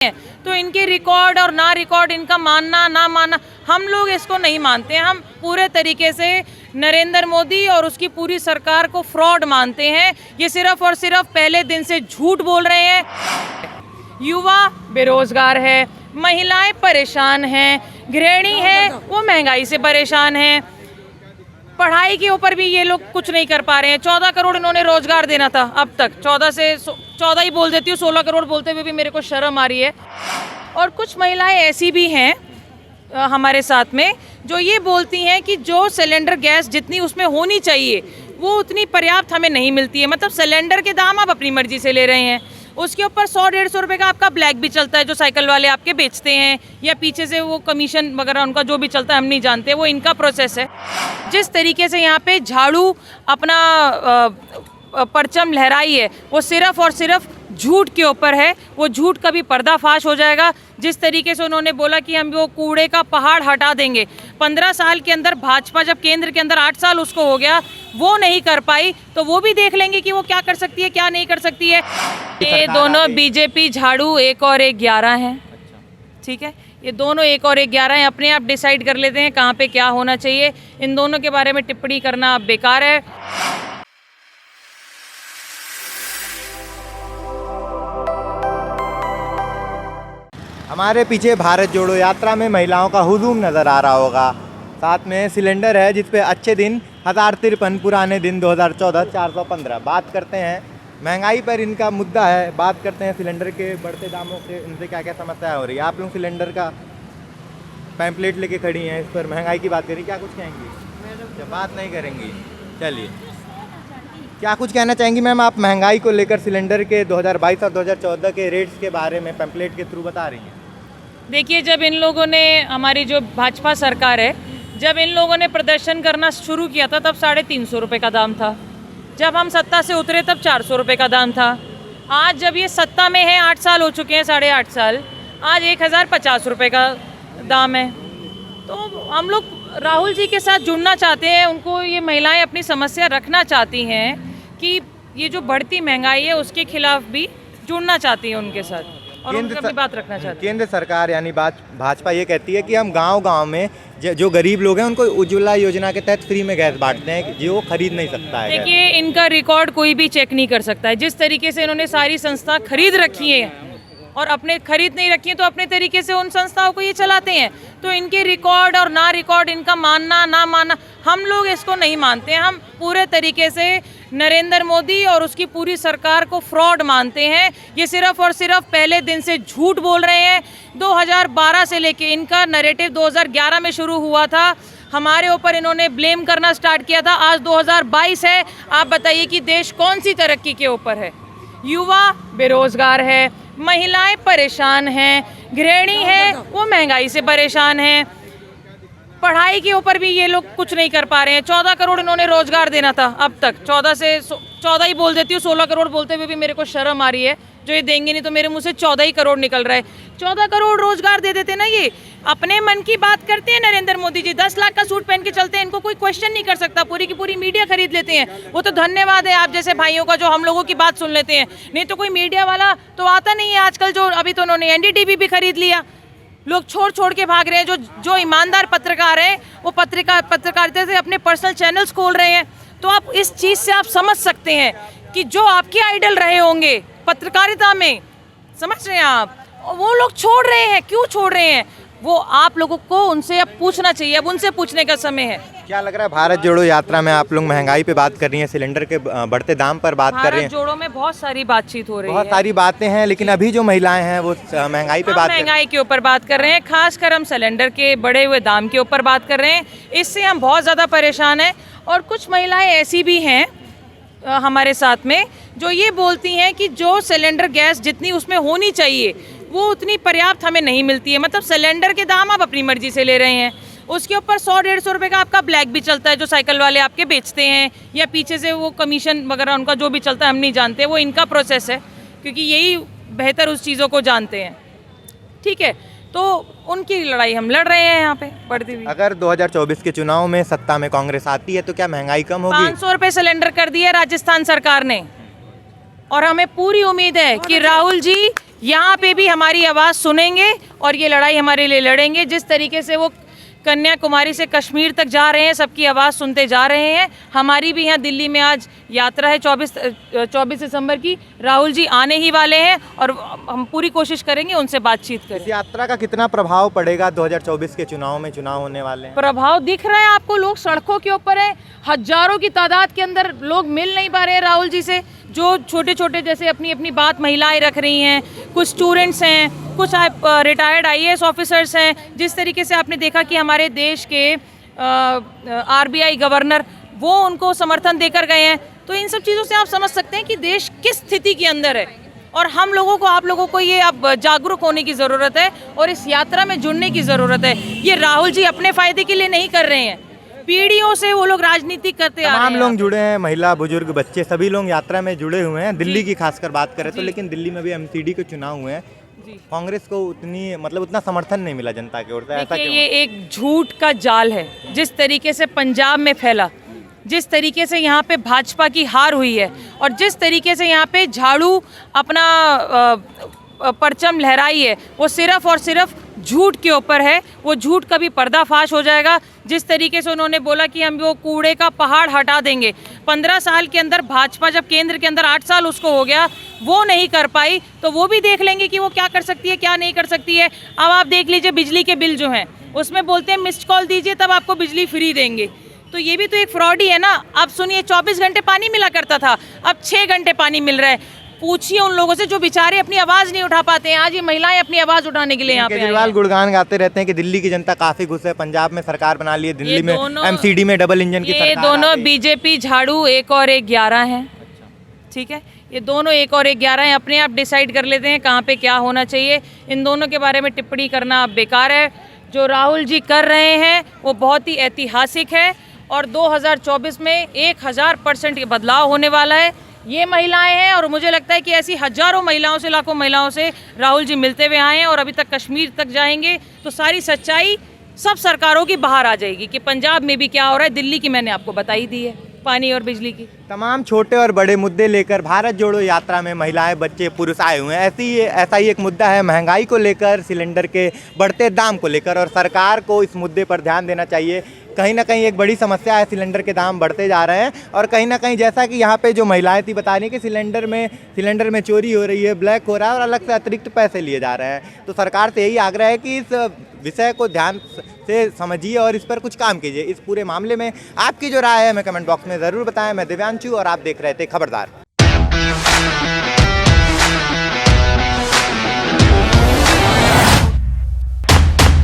तो इनके रिकॉर्ड और ना रिकॉर्ड, इनका मानना ना मानना, हम लोग इसको नहीं मानते। हम पूरे तरीके से नरेंद्र मोदी और उसकी पूरी सरकार को फ्रॉड मानते हैं। ये सिर्फ और सिर्फ पहले दिन से झूठ बोल रहे हैं। युवा बेरोजगार है, महिलाएं परेशान हैं, गृहिणी है वो महंगाई से परेशान हैं, पढ़ाई के ऊपर भी ये लोग कुछ नहीं कर पा रहे हैं। 14 करोड़ इन्होंने रोजगार देना था, अब तक 14 ही बोल देती हूँ, 16 करोड़ बोलते हुए भी मेरे को शर्म आ रही है। और कुछ महिलाएं ऐसी भी हैं हमारे साथ में जो ये बोलती हैं कि जो सिलेंडर गैस जितनी उसमें होनी चाहिए वो उतनी पर्याप्त हमें नहीं मिलती है। मतलब सिलेंडर के दाम आप अपनी मर्जी से ले रहे हैं, उसके ऊपर 100-150 रुपये का आपका ब्लैक भी चलता है जो साइकिल वाले आपके बेचते हैं, या पीछे से वो कमीशन वगैरह उनका जो भी चलता है हम नहीं जानते, वो इनका प्रोसेस है। जिस तरीके से यहाँ पे झाड़ू अपना परचम लहराई है वो सिर्फ और सिर्फ झूठ के ऊपर है। वो झूठ कभी पर्दाफाश हो जाएगा। जिस तरीके से उन्होंने बोला कि हम वो कूड़े का पहाड़ हटा देंगे, 15 साल के अंदर भाजपा जब केंद्र के अंदर 8 साल उसको हो गया, वो नहीं कर पाई, तो वो भी देख लेंगे कि वो क्या कर सकती है क्या नहीं कर सकती है। ये दोनों बीजेपी झाड़ू 1 और 1 11 हैं, ठीक है। ये दोनों 1 और 1 11 हैं, अपने आप डिसाइड कर लेते हैं कहाँ पे क्या होना चाहिए। इन दोनों के बारे में टिप्पणी करना बेकार है। हमारे पीछे भारत जोड़ो यात्रा में महिलाओं का हुजूम नज़र आ रहा होगा। साथ में सिलेंडर है जिस पे अच्छे दिन 1053, पुराने दिन 2014 415। बात करते हैं महंगाई पर, इनका मुद्दा है। बात करते हैं सिलेंडर के बढ़ते दामों से, इनसे क्या क्या समस्या हो रही है। आप लोग सिलेंडर का पैम्पलेट लेके खड़ी हैं, इस पर महंगाई की बात करें, क्या कुछ कहेंगी? जब बात नहीं करेंगी, चलिए क्या कुछ कहना चाहेंगी मैम? आप महंगाई को लेकर सिलेंडर के 2022 और 2014 के रेट्स के बारे में पैम्पलेट के थ्रू बता रही हैं। देखिए, जब इन लोगों ने, हमारी जो भाजपा सरकार है, जब इन लोगों ने प्रदर्शन करना शुरू किया था तब 350 रुपये का दाम था। जब हम सत्ता से उतरे तब 400 रुपये का दाम था। आज जब ये सत्ता में है, 8 साल हो चुके हैं, 8.5 साल, आज 1050 रुपये का दाम है। तो हम लोग राहुल जी के साथ जुड़ना चाहते हैं। उनको ये महिलाएं अपनी समस्या रखना चाहती हैं कि ये जो बढ़ती महंगाई है उसके खिलाफ भी जुड़ना चाहती है उनके साथ, और उनकी अपनी बात रखना चाहती है। केंद्र सरकार यानी भाजपा ये कहती है कि हम गांव-गांव में जो गरीब लोग हैं उनको उज्ज्वला योजना के तहत फ्री में गैस बांटते हैं जो वो खरीद नहीं सकता है। देखिए, इनका रिकॉर्ड कोई भी चेक नहीं कर सकता है। जिस तरीके से इन्होंने सारी संस्था खरीद रखी है और अपने खरीद नहीं रखी है तो अपने तरीके से उन संस्थाओं को ये चलाते हैं। तो इनके रिकॉर्ड और ना रिकॉर्ड, इनका मानना ना मानना, हम लोग इसको नहीं मानते। हम पूरे तरीके से नरेंद्र मोदी और उसकी पूरी सरकार को फ्रॉड मानते हैं। ये सिर्फ और सिर्फ पहले दिन से झूठ बोल रहे हैं। 2012 से लेके इनका नैरेटिव 2011 में शुरू हुआ था, हमारे ऊपर इन्होंने ब्लेम करना स्टार्ट किया था। आज 2022 है, आप बताइए कि देश कौन सी तरक्की के ऊपर है? युवा बेरोजगार है, महिलाएं परेशान हैं, गृहिणी है वो महंगाई से परेशान हैं, पढ़ाई के ऊपर भी ये लोग कुछ नहीं कर पा रहे हैं। 14 करोड़ इन्होंने रोजगार देना था, अब तक 14 ही बोल देती हूँ, 16 करोड़ बोलते हुए भी मेरे को शर्म आ रही है। जो ये देंगे नहीं तो मेरे मुंह से 14 ही करोड़ निकल रहा है। 14 करोड़ रोजगार दे देते ना, ये अपने मन की बात करते हैं नरेंद्र मोदी जी। 10 लाख का सूट पहन के चलते हैं, इनको कोई क्वेश्चन नहीं कर सकता। पूरी की पूरी मीडिया खरीद लेते हैं। वो तो धन्यवाद है आप जैसे भाइयों का जो हम लोगों की बात सुन लेते हैं, नहीं तो कोई मीडिया वाला तो आता नहीं है आजकल। जो अभी तो उन्होंने NDTV भी खरीद लिया। लोग छोड़ के भाग रहे हैं। जो ईमानदार पत्रकार हैं वो पत्रकारिता से अपने पर्सनल चैनल्स खोल रहे हैं। तो आप इस चीज़ से आप समझ सकते हैं कि जो आपके आइडल रहे होंगे पत्रकारिता में, समझ रहे हैं आप, वो लोग छोड़ रहे हैं। क्यों छोड़ रहे हैं वो आप लोगों को उनसे अब पूछना चाहिए। अब उनसे पूछने का समय है। क्या लग रहा है भारत जोड़ो यात्रा में आप लोग महंगाई पे बात कर रही हैं, सिलेंडर के बढ़ते दाम पर बात कर रही हैं? भारत जोड़ो में बहुत सारी बातचीत हो रही है, बहुत सारी बातें हैं, लेकिन अभी जो महिलाएं हैं वो महंगाई पे महंगाई के ऊपर बात कर रहे हैं। खासकर हम सिलेंडर के बढ़े हुए दाम के ऊपर बात कर रहे हैं। इससे हम बहुत ज़्यादा परेशान हैं। और कुछ महिलाएं ऐसी भी हैं हमारे साथ में जो ये बोलती हैं कि जो सिलेंडर गैस जितनी उसमें होनी चाहिए वो उतनी पर्याप्त हमें नहीं मिलती है। मतलब सिलेंडर के दाम आप अपनी मर्जी से ले रहे हैं, उसके ऊपर 100-150 रुपये का आपका ब्लैक भी चलता है जो साइकिल वाले आपके बेचते हैं, या पीछे से वो कमीशन वगैरह उनका जो भी चलता है हम नहीं जानते, वो इनका प्रोसेस है, क्योंकि यही बेहतर उस चीज़ों को जानते हैं। ठीक है, तो उनकी लड़ाई हम लड़ रहे हैं यहाँ पे बढ़ती हुई। अगर 2024 के चुनाव में सत्ता में कांग्रेस आती है तो क्या महंगाई कम होगी? 500 रुपये सिलेंडर कर दिया राजस्थान सरकार ने, और हमें पूरी उम्मीद है कि राहुल जी यहाँ पे भी हमारी आवाज़ सुनेंगे और ये लड़ाई हमारे लिए लड़ेंगे। जिस तरीके से वो कन्याकुमारी से कश्मीर तक जा रहे हैं, सबकी आवाज़ सुनते जा रहे हैं। हमारी भी यहाँ दिल्ली में आज यात्रा है 24 दिसंबर की। राहुल जी आने ही वाले हैं और हम पूरी कोशिश करेंगे उनसे बातचीत करें। इस यात्रा का कितना प्रभाव पड़ेगा 2024 के चुनाव में? चुनाव होने वाले हैं, प्रभाव दिख रहा है आपको, लोग सड़कों के ऊपर हैं, हजारों की तादाद के अंदर लोग मिल नहीं पा रहे हैं राहुल जी से। जो छोटे छोटे जैसे अपनी अपनी बात महिलाएं रख रही हैं, कुछ स्टूडेंट्स हैं, कुछ रिटायर्ड IAS ऑफिसर्स हैं। जिस तरीके से आपने देखा कि हमारे देश के RBI गवर्नर वो उनको समर्थन देकर गए हैं, तो इन सब चीज़ों से आप समझ सकते हैं कि देश किस स्थिति के अंदर है। और हम लोगों को, आप लोगों को ये अब जागरूक होने की ज़रूरत है और इस यात्रा में जुड़ने की ज़रूरत है। ये राहुल जी अपने फ़ायदे के लिए नहीं कर रहे हैं, पीढ़ियों से वो लोग राजनीति करते आ रहे हैं। तमाम लोग जुड़े हैं, महिला, बुजुर्ग, बच्चे, सभी लोग यात्रा में जुड़े हुए हैं। दिल्ली की खासकर बात करें तो, लेकिन दिल्ली में भी MCD के चुनाव हुए हैं, कांग्रेस को उतना समर्थन नहीं मिला जनता की ओर से। ऐसा क्यों? ये एक झूठ का जाल है। जिस तरीके से पंजाब में फैला, जिस तरीके से यहाँ पे भाजपा की हार हुई है और जिस तरीके से यहाँ पे झाड़ू अपना परचम लहराई है, वो सिर्फ और सिर्फ झूठ के ऊपर है। वो झूठ कभी पर्दाफाश हो जाएगा। जिस तरीके से उन्होंने बोला कि हम वो कूड़े का पहाड़ हटा देंगे, 15 साल के अंदर भाजपा जब केंद्र के अंदर 8 साल उसको हो गया, वो नहीं कर पाई, तो वो भी देख लेंगे कि वो क्या कर सकती है, क्या नहीं कर सकती है। अब आप देख लीजिए बिजली के बिल जो हैं, उसमें बोलते हैं मिस्ड कॉल दीजिए तब आपको बिजली फ्री देंगे। तो ये भी तो एक फ्रॉड ही है ना। अब सुनिए, 24 घंटे पानी मिला करता था, अब 6 घंटे पानी मिल रहा है। पूछिए उन लोगों से जो बेचारे अपनी आवाज़ नहीं उठा पाते हैं। आज ये महिलाएं अपनी आवाज़ उठाने के लिए यहाँ पे आई हैं। केजरीवाल गुणगान गाते रहते हैं कि दिल्ली की जनता काफी खुश है, पंजाब में सरकार बना ली है, दिल्ली में MCD में डबल इंजन की सरकार। ये दोनों BJP झाड़ू 1 और 1 11 हैं, ठीक है। ये दोनों 1 और 1 11 हैं, अपने आप डिसाइड कर लेते हैं कहाँ पे क्या होना चाहिए। इन दोनों के बारे में टिप्पणी करना बेकार है। जो राहुल जी कर रहे हैं वो बहुत ही ऐतिहासिक है और 2024 में 1000% ये बदलाव होने वाला है। ये महिलाएं हैं और मुझे लगता है कि ऐसी हजारों महिलाओं से, लाखों महिलाओं से राहुल जी मिलते हुए आए हैं और अभी तक कश्मीर तक जाएंगे, तो सारी सच्चाई सब सरकारों की बाहर आ जाएगी कि पंजाब में भी क्या हो रहा है। दिल्ली की मैंने आपको बताई दी है, पानी और बिजली की। तमाम छोटे और बड़े मुद्दे लेकर भारत जोड़ो यात्रा में महिलाएं, बच्चे, पुरुष आए हुए हैं। ऐसा ही एक मुद्दा है महंगाई को लेकर, सिलेंडर के बढ़ते दाम को लेकर, और सरकार को इस मुद्दे पर ध्यान देना चाहिए। कहीं ना कहीं एक बड़ी समस्या है, सिलेंडर के दाम बढ़ते जा रहे हैं और कहीं ना कहीं जैसा कि यहाँ पे जो महिलाएं थी बता रही कि सिलेंडर में चोरी हो रही है, ब्लैक हो रहा है और अलग से अतिरिक्त पैसे लिए जा रहे हैं। तो सरकार से यही आग्रह है कि इस विषय को ध्यान से समझिए और इस पर कुछ काम कीजिए। इस पूरे मामले में आपकी जो राय है हमें कमेंट बॉक्स में ज़रूर बताएं। मैं दिव्यांशु और आप देख रहे थे खबरदार।